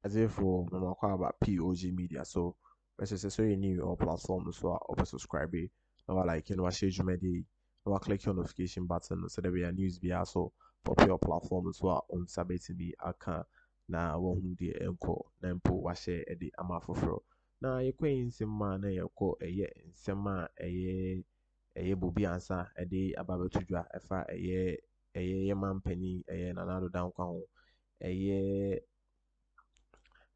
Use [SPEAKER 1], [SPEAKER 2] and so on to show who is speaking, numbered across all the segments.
[SPEAKER 1] as if for about POG Media. So as necessary new or platform so or subscribe or like share you media or click your notification button so that we are news be also for your platform so on sabeti bi aka na won de enko na mpo wa share e de amafoforo na yekwen nsema na yeko eye nsema eye bobi ansa e de ababetudwa efa eye mampani eye nanado dankwa ho eye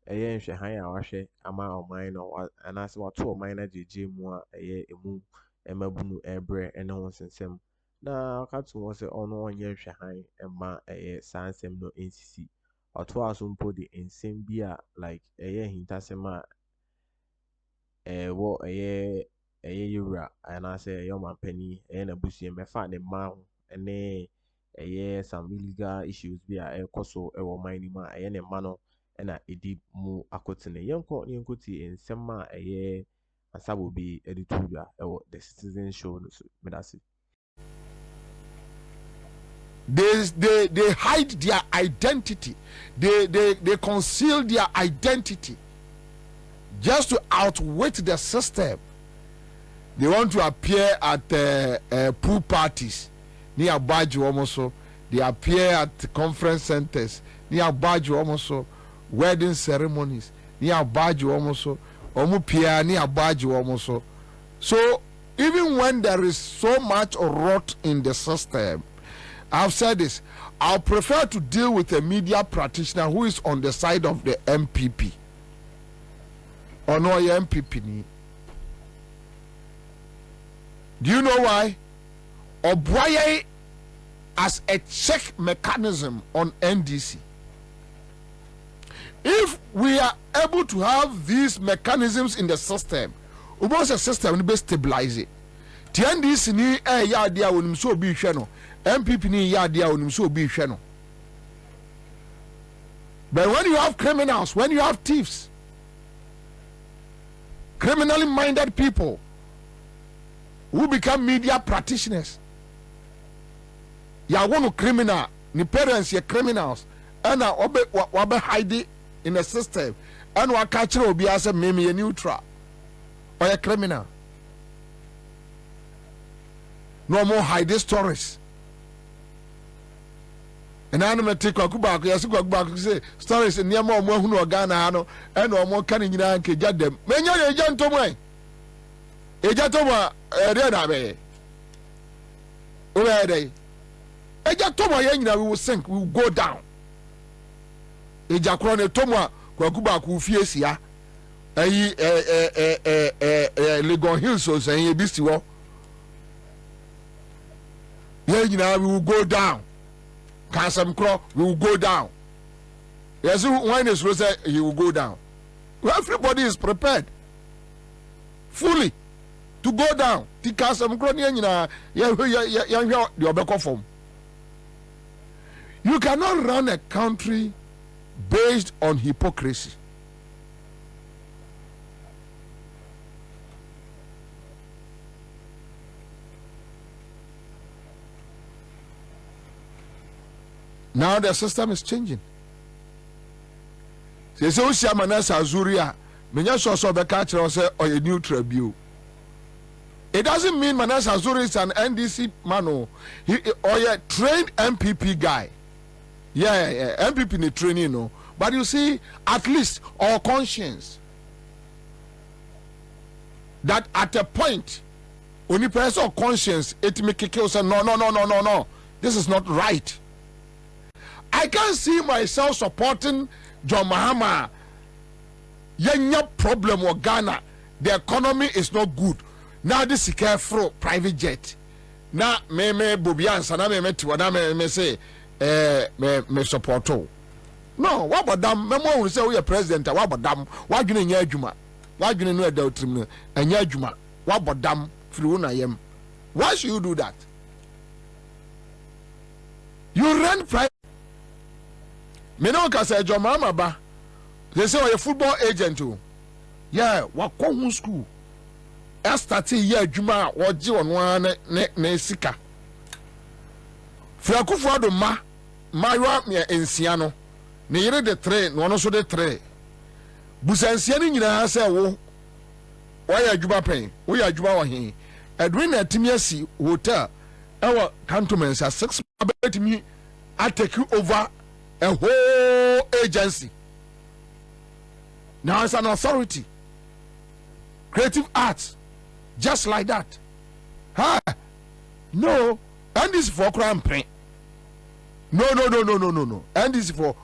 [SPEAKER 1] nhwehan a wahwe ama oman no anase wato oman na jeje mu a emu emabunu ebre ene ho sensem na akatu wo se ono onye nhwehan ema sansem no nsisi wato asompo de ensem bi a like hintasem a wo yura anase mampani na busie mefa ne ma ho ene some illegal issues bi a ekoso wo man ni ma ne ma no na edi mu akotene yenko ti ensema asabo bi editudwa the citizen show no so medasi.
[SPEAKER 2] They hide their identity. They conceal their identity just to outwit the system. They want to appear at pool parties near Baju almost. They appear at conference centers near Baju almost. Wedding ceremonies near Baju almost. Omupia near Baju almost. So even when there is so much rot in the system, I've said this, I'll prefer to deal with a media practitioner who is on the side of the MPP. Or no MPP ni. Do you know why? Obraye as a check mechanism on NDC. If we are able to have these mechanisms in the system, we want a system to be stabilized. The NDC ni ya dia wonim so obi hwe no, MPP ni ya dia wonim so obi hwe no. But when you have criminals, when you have thieves, criminally minded people who become media practitioners, ya wonu criminal, ni parents ye criminals, and wabe hide in the system, and wa catch obi as meme ye neutral or a criminal. No more hide stories. And I'm going to take Kwakubaku, yes, Kwakubaku say stories in Yamo Mohun or Ghana, and or more canning in Anke Jadem. When you're a gentleman, a gentleman, a renabe. Where they? A gentleman, we will sink, we will go down. A jacrone Toma, Kwakubaku, Fiesia, Legon Hills, or saying a beastie war. Yeah, we will go down. Kansam Crow, we will go down. Yes, when is Rose, he will go down. Well, everybody is prepared fully to go down. The Kansam Crow, you cannot run a country based on hypocrisy. Now the system is changing. Say Manasa Azuria, say or a new tribute. It doesn't mean Manasa Azuri is an NDC man or a trained MPP guy. Yeah, MPP need training, no. But you see, at least our conscience that at a point, only person of conscience, it make a say no. This is not right. I can't see myself supporting John Mahama. Yenya problem with Ghana. The economy is not good. Now this is careful private jet. Now me B0bie Ansa na me tiwa na me say me support. No, what about them? Me mo say we are president. What about them? Why dwene nya adwuma? Why dwene no ada otrim no? Anya adwuma. What about them? Free na yem. Why should you do that? You run private. Me no ka say John Mahama ba. They say you're a football agent too. Yeah, what go school. I started year juma or ji on one ne sika. Akuffo do ma yo me ensiano. Ne yere de tre, no no so de tre. busansia ni nyina say wo ya adwuma pen wo ya adwuma wo he edwin na timi asi hotel ewa cantonments 6 abetimi take over a whole agency. Now it's an authority. Creative arts, just like that. Huh? No, and this is for crime print. No. And this is for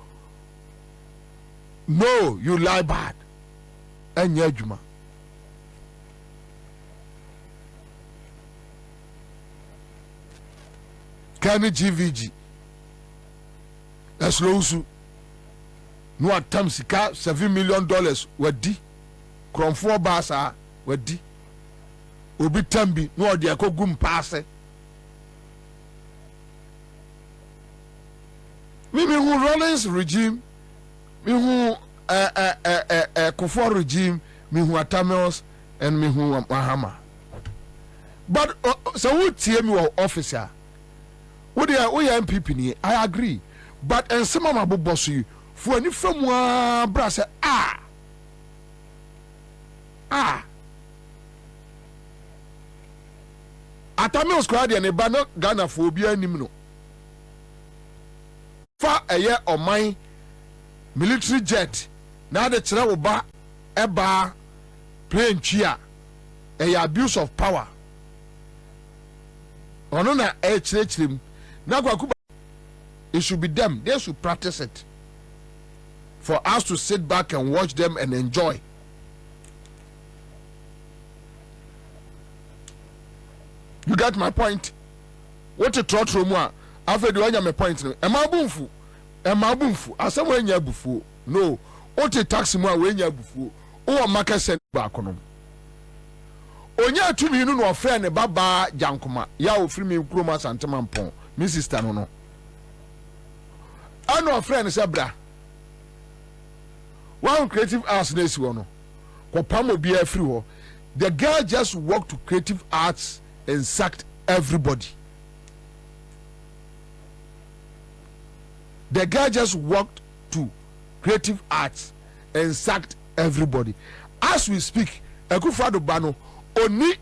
[SPEAKER 2] no, you lie bad. And yejuma. Kani GVG. That's low. No attempt sika $7 million wadi. Krom 4 bars wadi. Obi tambi no odi akogum paase. Me who Rollins regime, me who Akuffo regime, me who Atamels and me who Mahama. But so who tie me officer? We are MPP ni, I agree. But and some of my boss you for any from one brass Atamels squad and a banner Ghana for Bia Nimno. Fa a year or my military jet. Now the travel bar eba plane chia a abuse of power. Onona him. Now it should be them. They should practice it. For us to sit back and watch them and enjoy. You got my point? What a trot room. After the one my point. Am I boomfu? As someone ya bufu. No. What a taxi more when ya bufu. Oh, a market sent back on them. Onya to me no friend baba jankoma. Ya free me Akroma Santaman pon. Mrs. Tanono. I know a friend is a bra. One creative arts nesi wono. Ko pamo be free. The girl just walked to creative arts and sacked everybody. The guy just walked to creative arts and sacked everybody. As we speak, Akuffo bano oni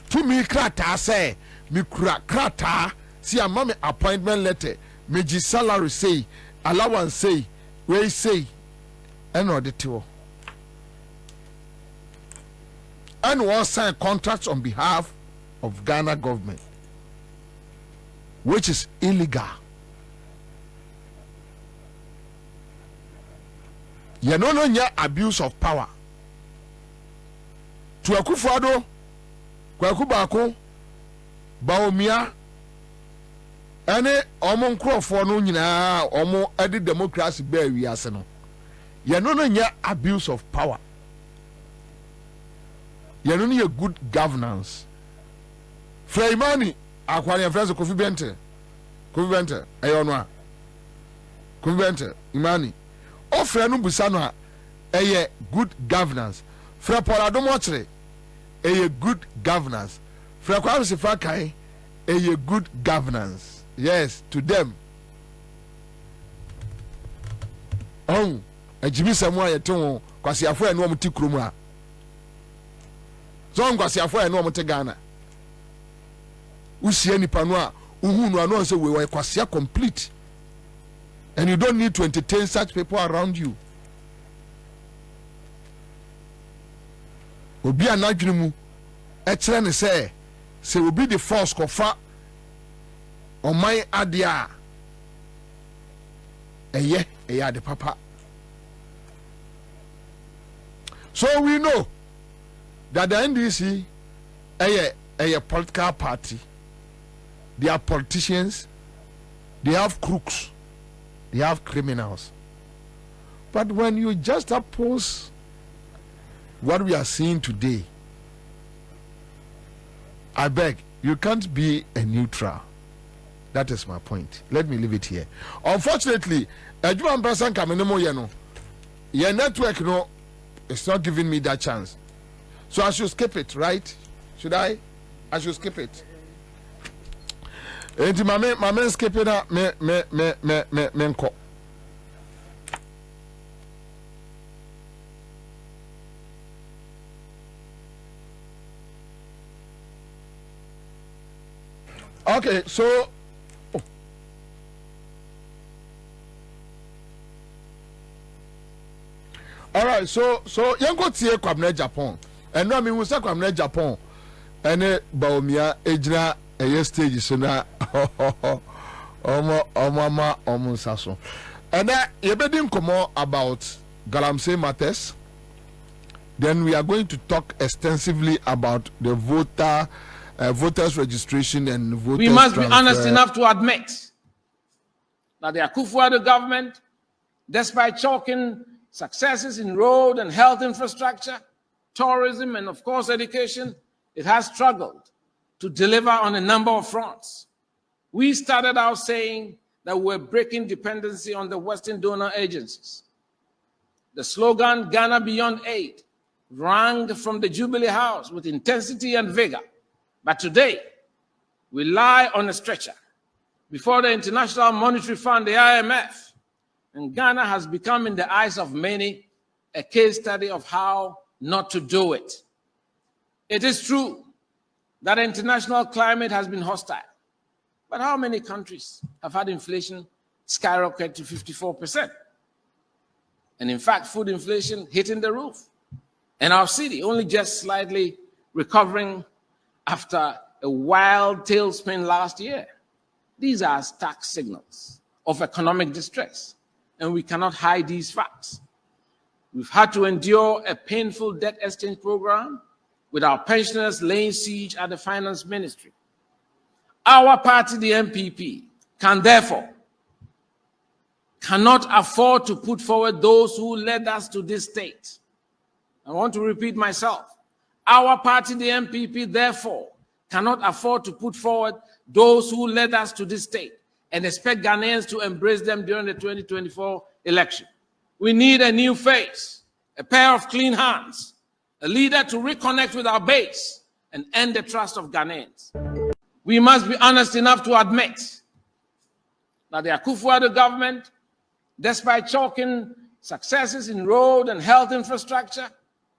[SPEAKER 2] to me krata say me krata see a mommy appointment letter me salary say allowance say we say and audit and one sign contracts on behalf of Ghana government, which is illegal. You know no abuse of power. To Akuffo kwaku bako Bawumia ane omo nkrofo no nyina omo edi democracy ba wiase no. You know no abuse of power. You know no good governance. Freimani akwani friends Kofi Bente ayonwa Kofi Bente imani ofre no busa no a good governance fra Paul Adomotre a good governance fra Kwame Fakai a good governance. Yes, to them oh ajimi samwa yeton kwasi afo eno omuti krom a so kwasi afo eno omuti Ghana usie nipa no a uhu no ano say we were kwase complete, and you don't need to entertain such people around you. Obi anadwene mu e kire ne say obi the force kofa oman adia eye de papa. So we know that the NDC a political party. They are politicians, they have crooks, they have criminals. But when you just oppose what we are seeing today, I beg, you can't be a neutral. That is my point. Let me leave it here. Unfortunately, your network it's not giving me that chance. So I should skip it, right? Should I? I should skip it. Enti mame skip it up me nko. Okay, so all right, so yango tie kwamna Japan. And no me hu say kwamna Japan. Ene Bawumia ejina eye stage so na omo saso. And you be din komo about Galamsey matters. Then we are going to talk extensively about the voters registration and voters
[SPEAKER 3] We must
[SPEAKER 2] transfer.
[SPEAKER 3] be honest enough to admit that the Akuffo government, despite chalking successes in road and health infrastructure, tourism, and of course education, it has struggled to deliver on a number of fronts. We started out saying that we're breaking dependency on the Western donor agencies. The slogan, Ghana Beyond Aid, rang from the Jubilee House with intensity and vigor. But today, we lie on a stretcher before the International Monetary Fund, the IMF, and Ghana has become, in the eyes of many, a case study of how not to do it. It is true that the international climate has been hostile, but how many countries have had inflation skyrocket to 54%? And in fact, food inflation hitting the roof. And our city only just slightly recovering after a wild tailspin last year. These are stark signals of economic distress, and we cannot hide these facts. We've had to endure a painful debt exchange program with our pensioners laying siege at the finance ministry. Our party, the MPP, cannot afford to put forward those who led us to this state. I want to repeat myself. Our party, the MPP, therefore, cannot afford to put forward those who led us to this state and expect Ghanaians to embrace them during the 2024 election. We need a new face, a pair of clean hands, a leader to reconnect with our base and earn the trust of Ghanaians. We must be honest enough to admit that the Akuffo government, despite chalking successes in road and health infrastructure,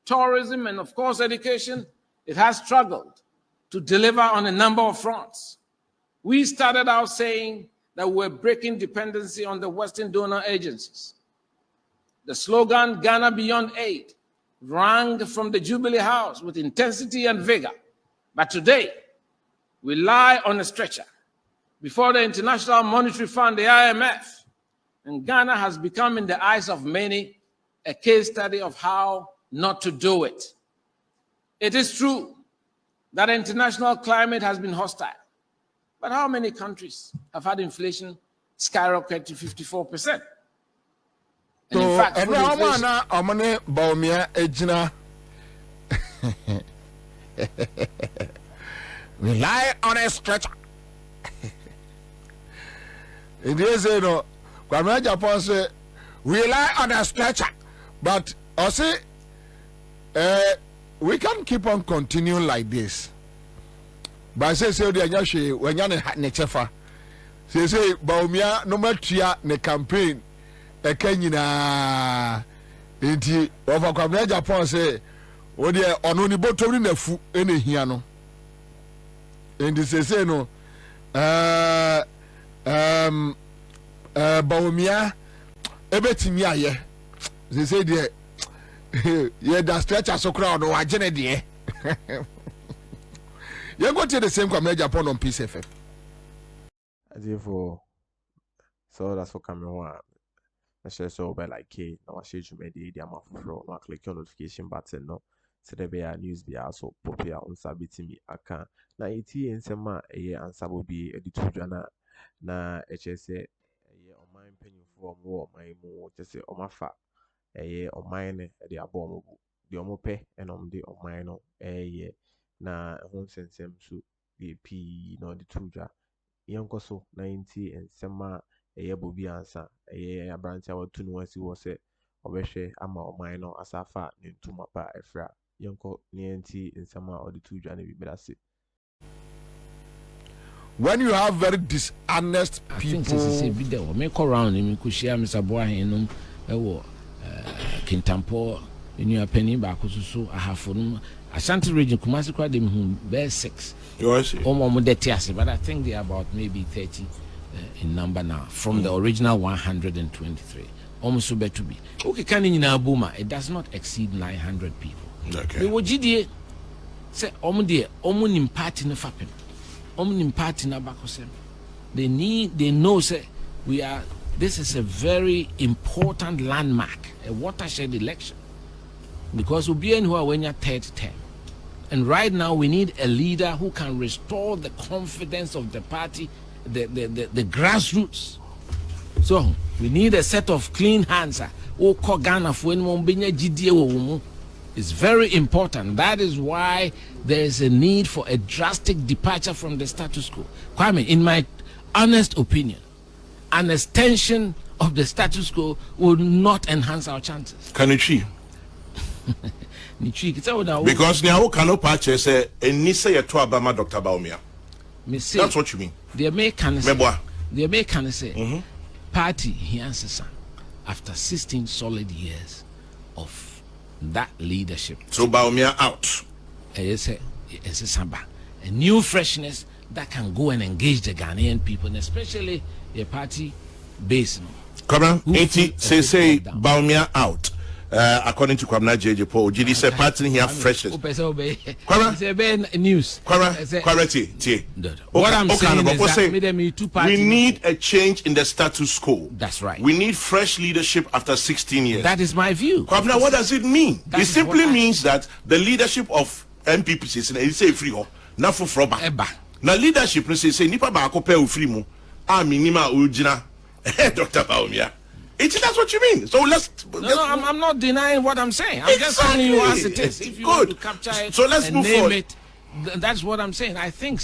[SPEAKER 3] tourism, and of course education, it has struggled to deliver on a number of fronts. We started out saying that we're breaking dependency on the Western donor agencies. The slogan, Ghana Beyond Aid, rang from the Jubilee House with intensity and vigor. But today, we lie on a stretcher before the International Monetary Fund, the IMF, and Ghana has become, in the eyes of many, a case study of how not to do it. It is true that the international climate has been hostile, but how many countries have had inflation skyrocket to 54%? And in fact, food inflation...
[SPEAKER 2] Bawumia ejina rely on a stretcher. It is no Kwame Japan say rely on a stretcher, but I say we can keep on continuing like this. But say the anyashe when you ne chefa say Bawumia no matter ne campaign e kanyina enti over Kwame Japan say o de ono ni botori na fu ene hia no enti say no Bawumia ebetimi aye say de yeah, that stretch so crowd or agene de. You go to the same Kwame Japan on Peace FM.
[SPEAKER 1] Therefore, so that's what coming on. I share so by like K. Now I share you made the amount of flow. Now click on notification button. No, so there be a news be also popular on Sabiti me. I can now it in some Ansa will be edited na HSA on my opinion for more my more just say on my fat. On mine the abom the omope and on the on mine na home sense so the P no the tuja yanko so 90 and sema B0bie Ansa a branch our two no si was a obeshe ama on mine asafa into mapa efra yanko nienti and sema or the tuja ne be that.
[SPEAKER 2] When you have very dishonest people,
[SPEAKER 3] say video make around him could share Mr. Boy Kintampo in your penny back so I have for Ashanti region Kumasi kwa dem bear 6.
[SPEAKER 2] Yes.
[SPEAKER 3] But I think they are about maybe 30 in number now from the original 123. Almost so better to be. Okay, can in Buma, it does not exceed 900 people.
[SPEAKER 2] Okay.
[SPEAKER 3] We were GDA say omun party na fapem. Omun party na bakosem. They know say this is a very important landmark, a watershed election. Because we'll be in who are when you're 3rd term. And right now we need a leader who can restore the confidence of the party, the grassroots. So we need a set of clean hands. It's very important. That is why there is a need for a drastic departure from the status quo. Kwame, in my honest opinion, an extension of the status quo will not enhance our chances.
[SPEAKER 2] Can you see? Because now cannot purchase say and say to Abama Dr. Bawumia. That's what you mean.
[SPEAKER 3] The American say party he answers after 16 solid years of that leadership.
[SPEAKER 2] So Bawumia out.
[SPEAKER 3] Yes, a new freshness that can go and engage the Ghanaian people, and especially the party base.
[SPEAKER 2] Come on, 80 say Bawumia out. According to Kwamna JJ Paul, GD said party here freshness.
[SPEAKER 3] News.
[SPEAKER 2] What I'm saying is that we need a change in the status quo.
[SPEAKER 3] That's right.
[SPEAKER 2] We need fresh leadership after 16 years.
[SPEAKER 3] That is my view.
[SPEAKER 2] Kwamna, what does it mean? It simply means that the leadership of MPP is say free ho, na for froba. Now leadership say nipa ba akope free mu. Minima ujina. Dr. Bawumia. That's what you mean. So
[SPEAKER 3] I'm not denying what I'm saying. I'm just telling you as it is. If you want to capture it,
[SPEAKER 2] so let's move
[SPEAKER 3] name
[SPEAKER 2] forward.
[SPEAKER 3] It, that's what I'm saying. I think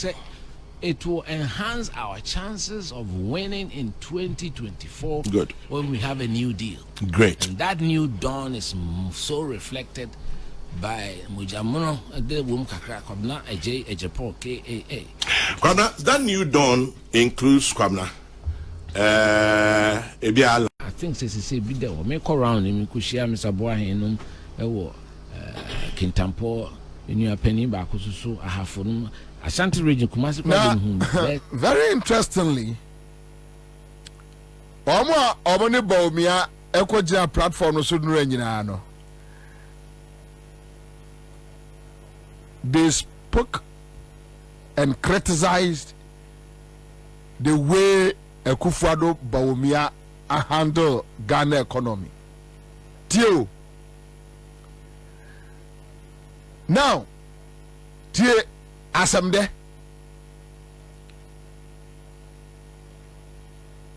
[SPEAKER 3] it will enhance our chances of winning in 2024.
[SPEAKER 2] Good.
[SPEAKER 3] When we have a new deal.
[SPEAKER 2] Great.
[SPEAKER 3] And that new dawn is so reflected by Mujamuno Wum Kakra Kwabna Ejepo KAA.
[SPEAKER 2] Kwabna, that new dawn includes Kwabna.
[SPEAKER 3] I think say be there. Me call round him could share Mr. Boahenum Kintampo in your penny back so I have for them. Ashanti region Kumasi.
[SPEAKER 2] Very interestingly, Omani Bawumia Equaja platform so no. They spoke and criticized the way Akuffo Bawumia handle Ghana economy. Tio. Now, tie asemde.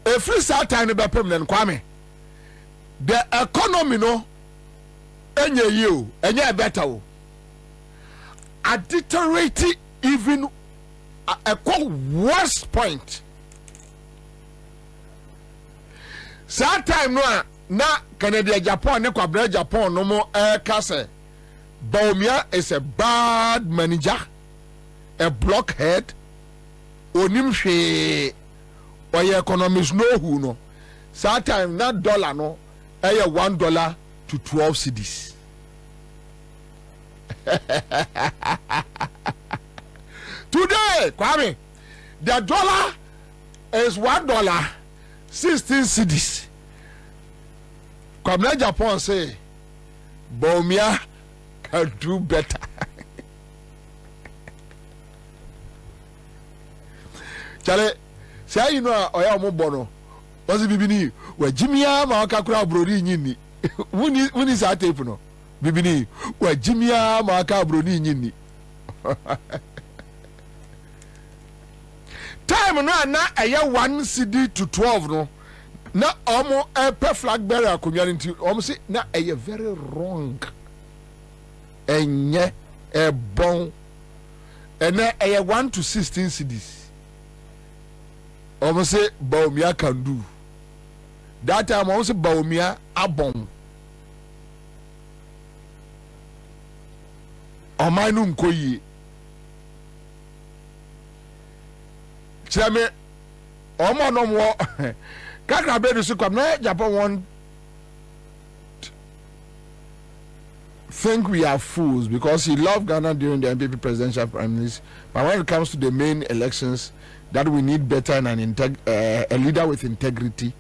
[SPEAKER 2] Every time be permanent Kwame. The economy no enye you, enye better. A deteriorate even a worst point. That time na Canada Japan ne kwabra Japan no mo kase Bawumia is a bad manager, a blockhead, onim hwe oye economics no who no. That time na dollar no $1 to 12 cedis. Today, Kwame, the dollar is $1 16 cedis. Kwabna Japan say Bawumia can do better. Chale, say you know oya mo bono. What's bibini? We Jimia ma kakura brodi nyini. Wuni sa tape no. Bibini, we Jimia ma kakura brodi nyini. Time na aya 1 CD to 12 no. Na omo per flag bearer community omo say na aya very wrong. Enye e bon. Ena aya 1 to 16 CDs. Omo say Bawumia can do. That time omo say Bawumia abon. Omanu nkoyi. Chame omo no mo kakra be so kwam na Japan want think we are fools because he loved Ghana during the MPP presidential primaries. But when it comes to the main elections, that we need better and a leader with integrity.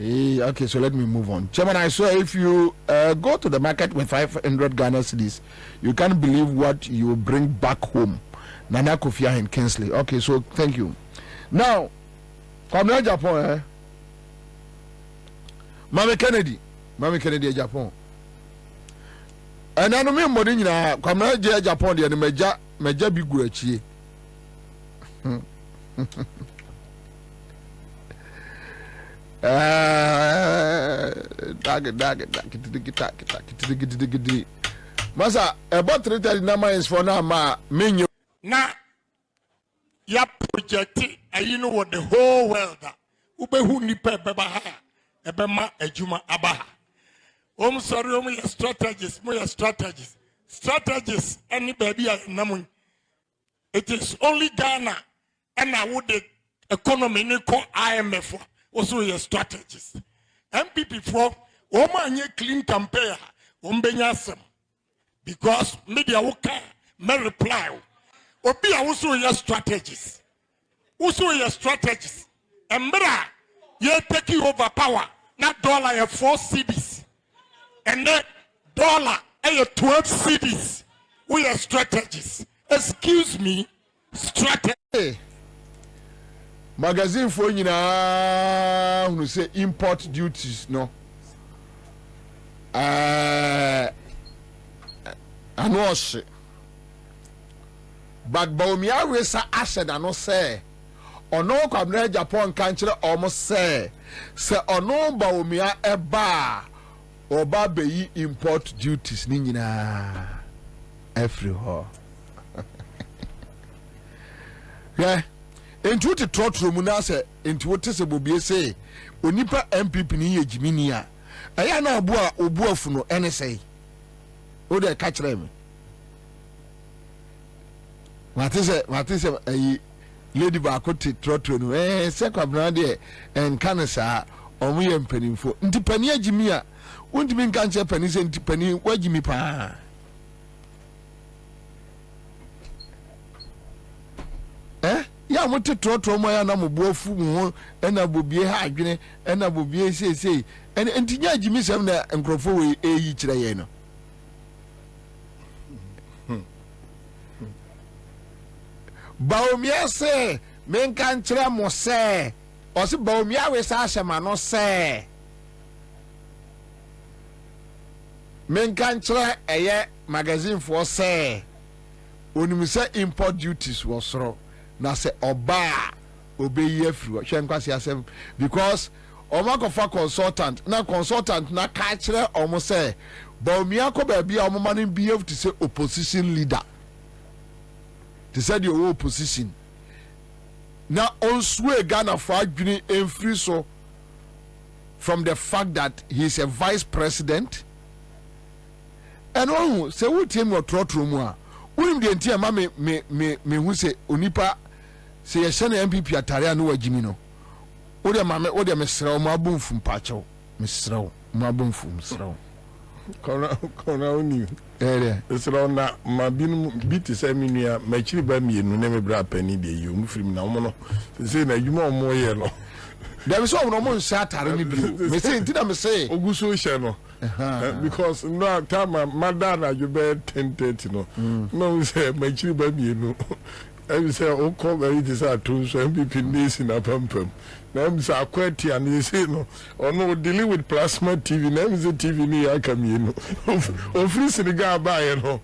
[SPEAKER 2] Okay, so let me move on. Chairman, I saw if you go to the market with 500 Ghana cedis, you can't believe what you will bring back home. Nana Kofi and Kinsley. Okay, so thank you. Now, come here, Japan. Mama Kennedy, Japan. And I don't remember come here, Japan, the major big gurachi. Masa, about 3:30 numbers for now, ma menu.
[SPEAKER 4] Na ya project you know what the whole world ube hu nipa beba ha ebema ejuma abaha. Sorry, your strategies any baby namun. It is only Ghana and I would the economy ni ko IMF also your strategies. MPP for nye clean campaign benyasem because media woka me reply obi also your strategies embra ye take over power na dollar ya 4 cedis and then dollar ya 12 cedis we are strategies. Excuse me, strategy.
[SPEAKER 2] Hey. Magazine for you now who say import duties no. I know shit. But Bawumia resa ashed ano say ono kwamna Japan kanchire almost say ono Bawumia eba oba beyi import duties ni nyina everywhere. Yeah. Into the trotro munase into what is a bobie say onipa MPP ni ye jimini a aya na obu afuno ene say o de catch them what is a lady ba ko te trotro no se kwabna de en kanasa omu ye mpanimfo nti pani ajimi a wontimi nka nche pani se nti pani wajimi pa ya mote trotro mo ya na mobuafu mu ena bobie ha adwene ena bobie sei entinya agimi sem na nkrofo we eyi kire ye no Bawumia se menka nkire mo se o se Bawumia we sa ahema no se menka nkire eye magazine for se onimi se import duties was soro na se oba obeyi afiri hwe nkwase asem because omakofa consultant na ka kire omo se Bawumia ko ba bia omo man behave to say opposition leader to say the opposition na onswe Ghana for adwini enfiri so from the fact that he is a vice president and one say we team your trotro mu a unim de ntia ma me hu se onipa se ye hye MPP atare anu wagimi no wo de mesrew mo abumfu mpachew mesrew mo abumfu mesrew
[SPEAKER 4] kona uni esrew na ma binu biti se minua machiri ba mienu ne me bra pani de yi mu firim na mo no se na adwuma o mo ye no
[SPEAKER 2] there is no mo nsa atare ni bi me se ntina me se
[SPEAKER 4] oguso hye no because no time madana you be 10:30 no no say machiri ba mienu I say o ko ba yi say to so MPP nisi na pampam na am say akwati and you say no or no dealing with plasma TV na am say TV ni aka mienu o free siniga ba ye no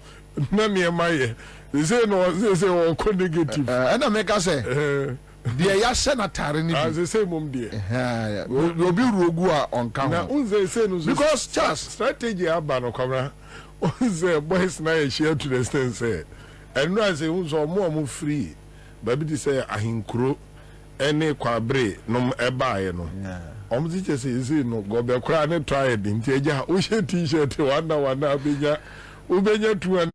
[SPEAKER 4] na me maye they say no say o ko negative
[SPEAKER 2] and make us say dia ya se na tare ni
[SPEAKER 4] as they say mom dia
[SPEAKER 2] obi ruogu a onka
[SPEAKER 4] na unze say no
[SPEAKER 2] because just
[SPEAKER 4] strategy aba no kwamra unze boys na ye share to the extent say and no say unzo mo free baby dey say ahinkuro ene kwabre no eba ye no omzi che say no go be kra ne try it nti eja o she t-shirt wana abenya ubenya tuan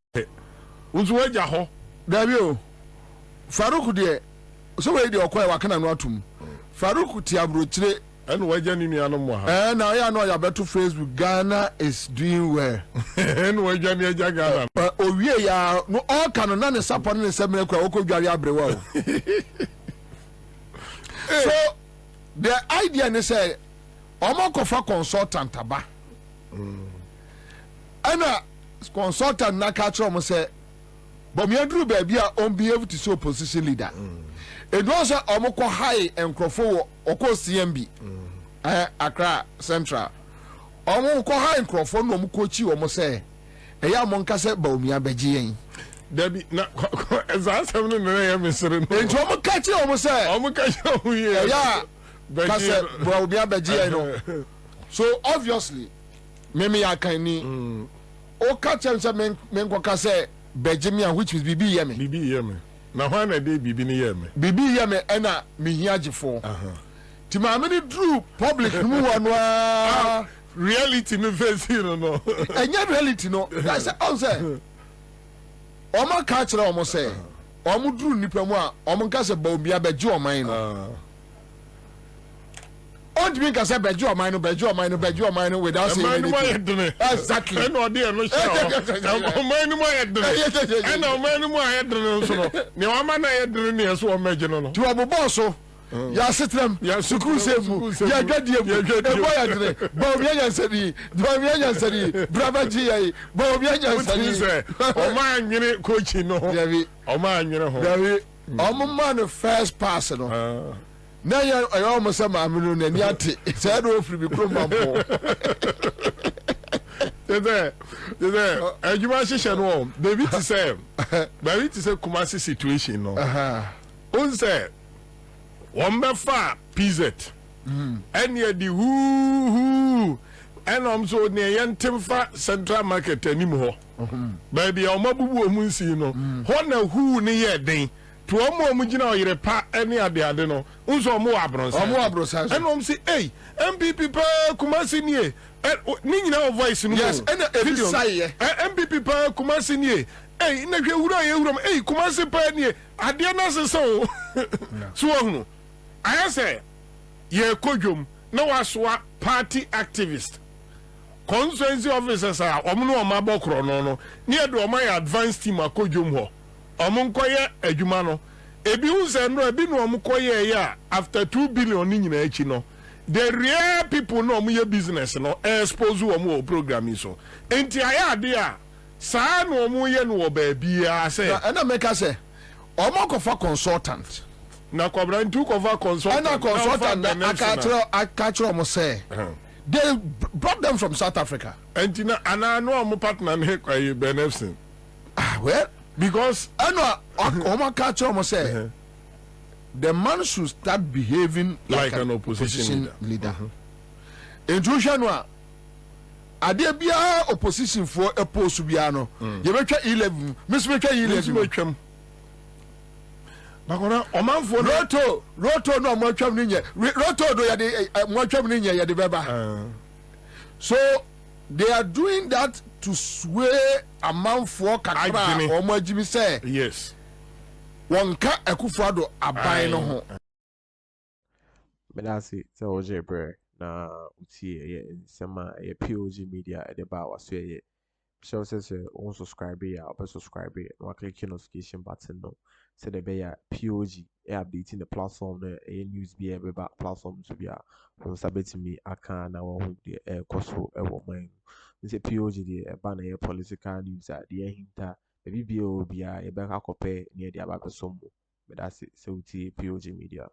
[SPEAKER 4] unzo eja ho
[SPEAKER 2] dabi o Faruku de so we dey okoy wakana no atum Faruku ti abrochire
[SPEAKER 4] And why Johnny Niano?
[SPEAKER 2] And I know you better Facebook. Ghana is doing well.
[SPEAKER 4] And why Johnny Ghana?
[SPEAKER 2] Oh, yeah, no, all can none is up on the seminar. So the idea is say, Omokofa consultant aba. And a consultant na catch almost say, but me Andrew baby on be able to show opposition leader. It was Omoko high and Akuffo oko CMB. Accra Central. Omoko high and Akuffo no mukochi almost say. Eya monka say Bawumia beji.
[SPEAKER 4] Debbie, na as I said, no, Mr.
[SPEAKER 2] And Omo catch almost say,
[SPEAKER 4] Omo catch
[SPEAKER 2] yeah, Kase Bawumia beji. So obviously, Mimi Akani, o catch him say men say Benjamin, which is BB Yemi.
[SPEAKER 4] BB Yemi. Now when I did BB Yemi.
[SPEAKER 2] BB Yemi ena mihiaji for. Ti ma many drew public mu wanwa
[SPEAKER 4] reality no face no no.
[SPEAKER 2] Enya reality no. I say on say. Omo catch na omo say. Omo drew nipa mu a omo nka say Bawumia beji oman no. On me can say beji oman no without saying anything. Exactly.
[SPEAKER 4] And no dey no show. Oman no head. And oman no head no so no. Ne oman na head no so oman je no.
[SPEAKER 2] To obo so. Ya sitrem, ya sukuu sefu, ya gadiem, ya boya dre. Bawumia nyansari, brava GI, Bawumia nyansari.
[SPEAKER 4] Oman nyine coach no.
[SPEAKER 2] Yavi.
[SPEAKER 4] Oman nyine ho.
[SPEAKER 2] Yavi. Omo man first pass no. Na ya almost say mamunu na ni ate. Say do free bi krom mampo.
[SPEAKER 4] Tete, adwuma hyehyɛ no. David to say Kumasi situation no. On say Wombefa PZ. And ye di who and so near Yentimfa Central Market anymore. Baby, our mabu munsi no. Hona who near day. To omo mujina yere pa any ade ade no. Unso omo abronsa. And say, hey, MPP pa Kumasi nie. Ni nyina voice no. Yes, and video say MPP pa Kumasi nie. Hey, na hwe wura ye wura. Hey, Kumasi pa nie. Ade na se so. So hunu. I say, ye kodwom na waswa party activist. Constituency officers are omuno omabokro no. Near do my advanced team akodwom ho. Omunkoye adwuma no. Ebi unse no ebi no omukoye ya after 2 billion ni nyina echi no. The real people no omuye business no expose omu program so. Enti aya ade a saa no omuye no baabi a say.
[SPEAKER 2] Na make say omokofa consultant.
[SPEAKER 4] Na kwabra ntu cover consultant.
[SPEAKER 2] And consultant Akachro mo say. They brought them from South Africa.
[SPEAKER 4] And ana no am partner na kwaye benefsin.
[SPEAKER 2] Well,
[SPEAKER 4] because
[SPEAKER 2] ano Akachro mo say the man should start behaving like an opposition leader. Intuition no ade bia opposition for oppose bia no. Ye betwa Illeg, miss betwa Illeg.
[SPEAKER 4] Bakona omanfo
[SPEAKER 2] roto no mo twam ni nye roto do ya de mo twam ni nye ya de beba. So they are doing that to sway a man for kakra or mo agimi say
[SPEAKER 4] yes
[SPEAKER 2] wonka Akuffo do aban no ho.
[SPEAKER 1] Me da se oje bre na utie ye nsema ye POG Media e de ba waso ye. So say on subscribe ya or subscribe no click notification button no. So the be POG updating the platform the news be every platform to be on sabeti me aka na won the koso e wo man. Say POG the ban political news at the hinta the B0bie e be ka kope near the abapesom. But that's it. So POG Media.